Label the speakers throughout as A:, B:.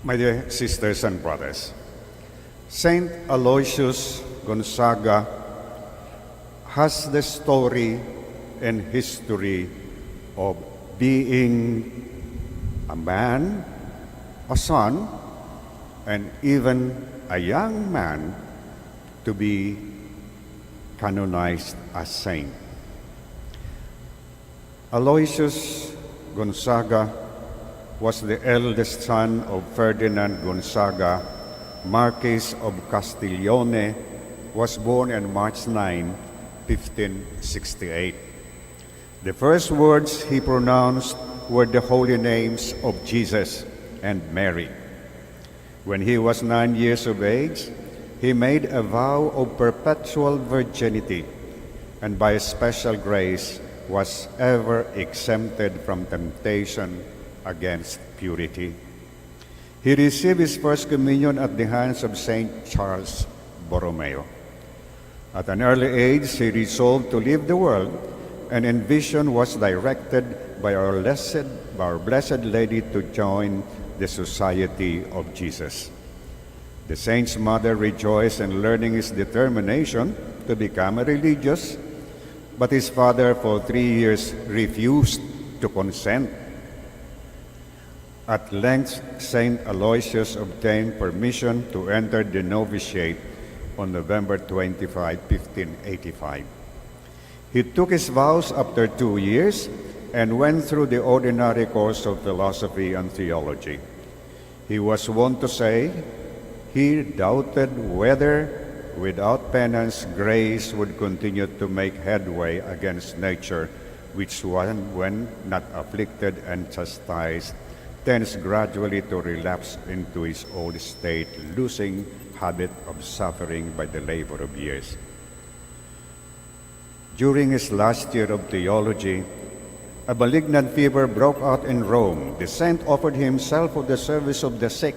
A: My dear sisters and brothers, Saint Aloysius Gonzaga has the story and history of being a man, a son, and even a young man to be canonized as saint. Aloysius Gonzaga was the eldest son of Ferdinand Gonzaga, Marquis of Castiglione, was born on March 9, 1568. The first words he pronounced were the holy names of Jesus and Mary. When he was 9 years of age, he made a vow of perpetual virginity, and by special grace was ever exempted from temptation against purity. He received his first communion at the hands of Saint Charles Borromeo. At an early age, he resolved to leave the world, and in vision was directed by our Blessed Lady to join the Society of Jesus. The saint's mother rejoiced in learning his determination to become a religious, but his father for 3 years refused to consent. At length, Saint Aloysius obtained permission to enter the novitiate on November 25, 1585. He took his vows after 2 years and went through the ordinary course of philosophy and theology. He was wont to say he doubted whether, without penance, grace would continue to make headway against nature, which one, when not afflicted and chastised, tends gradually to relapse into his old state, losing habit of suffering by the labor of years. During his last year of theology, a malignant fever broke out in Rome. The saint offered himself for the service of the sick,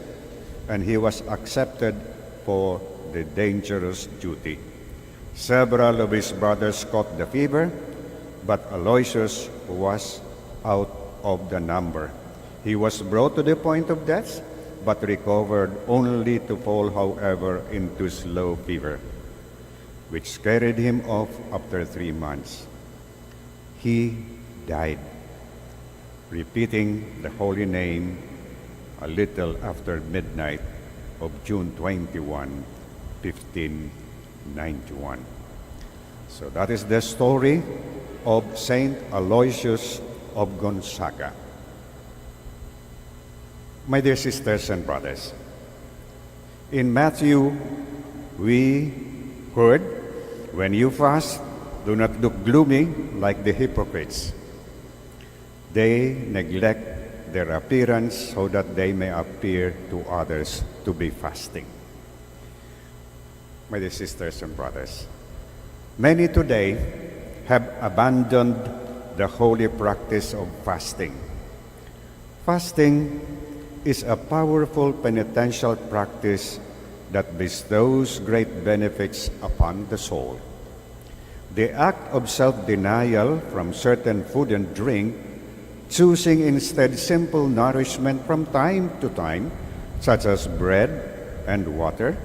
A: and he was accepted for the dangerous duty. Several of his brothers caught the fever, but Aloysius was out of the number. He was brought to the point of death, but recovered only to fall, however, into slow fever, which carried him off after 3 months. He died, repeating the holy name a little after midnight of June 21, 1591. So that is the story of Saint Aloysius of Gonzaga. My dear sisters and brothers, in Matthew, we heard, when you fast, do not look gloomy like the hypocrites. They neglect their appearance so that they may appear to others to be fasting. My dear sisters and brothers, many today have abandoned the holy practice of fasting. Fasting is a powerful penitential practice that bestows great benefits upon the soul. The act of self-denial from certain food and drink, choosing instead simple nourishment from time to time, such as bread and water,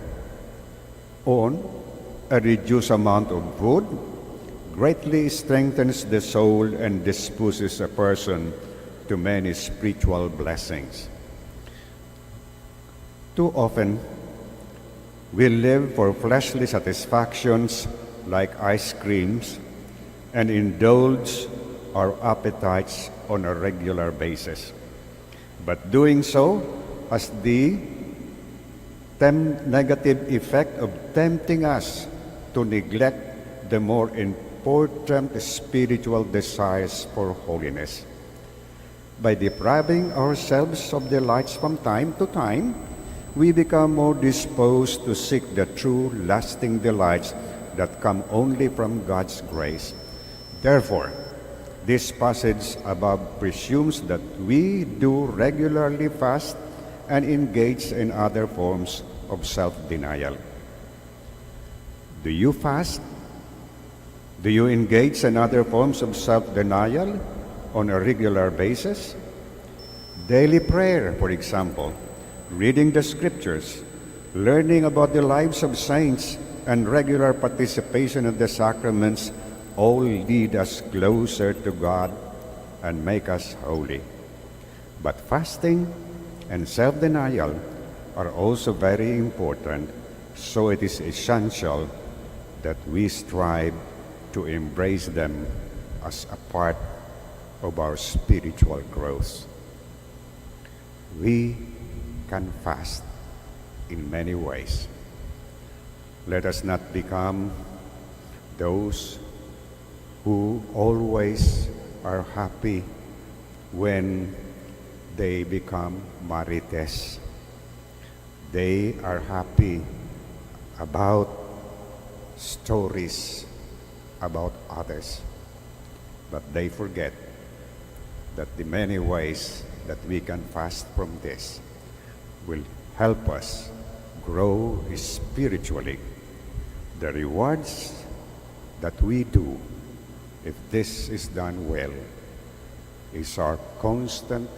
A: on a reduced amount of food, greatly strengthens the soul and disposes a person to many spiritual blessings. Too often, we live for fleshly satisfactions like ice creams and indulge our appetites on a regular basis. But doing so has the negative effect of tempting us to neglect the more important spiritual desires for holiness. By depriving ourselves of delights from time to time, we become more disposed to seek the true, lasting delights that come only from God's grace. Therefore, this passage above presumes that we do regularly fast and engage in other forms of self-denial. Do you fast? Do you engage in other forms of self-denial on a regular basis? Daily prayer, for example, reading the scriptures, learning about the lives of saints, and regular participation in the sacraments all lead us closer to God and make us holy. But fasting and self-denial are also very important, so it is essential that we strive to embrace them as a part of our spiritual growth. We can fast in many ways. Let us not become those who always are happy when they become marites. They are happy about stories about others, but they forget that the many ways that we can fast from this will help us grow spiritually. The rewards that we do, if this is done well, is our constant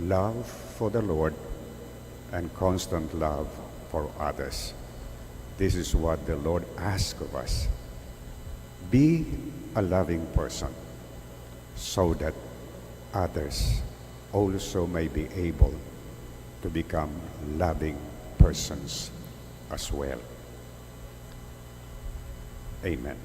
A: love for the Lord and constant love for others. This is what the Lord asks of us. Be a loving person so that others also may be able to become loving persons as well. Amen.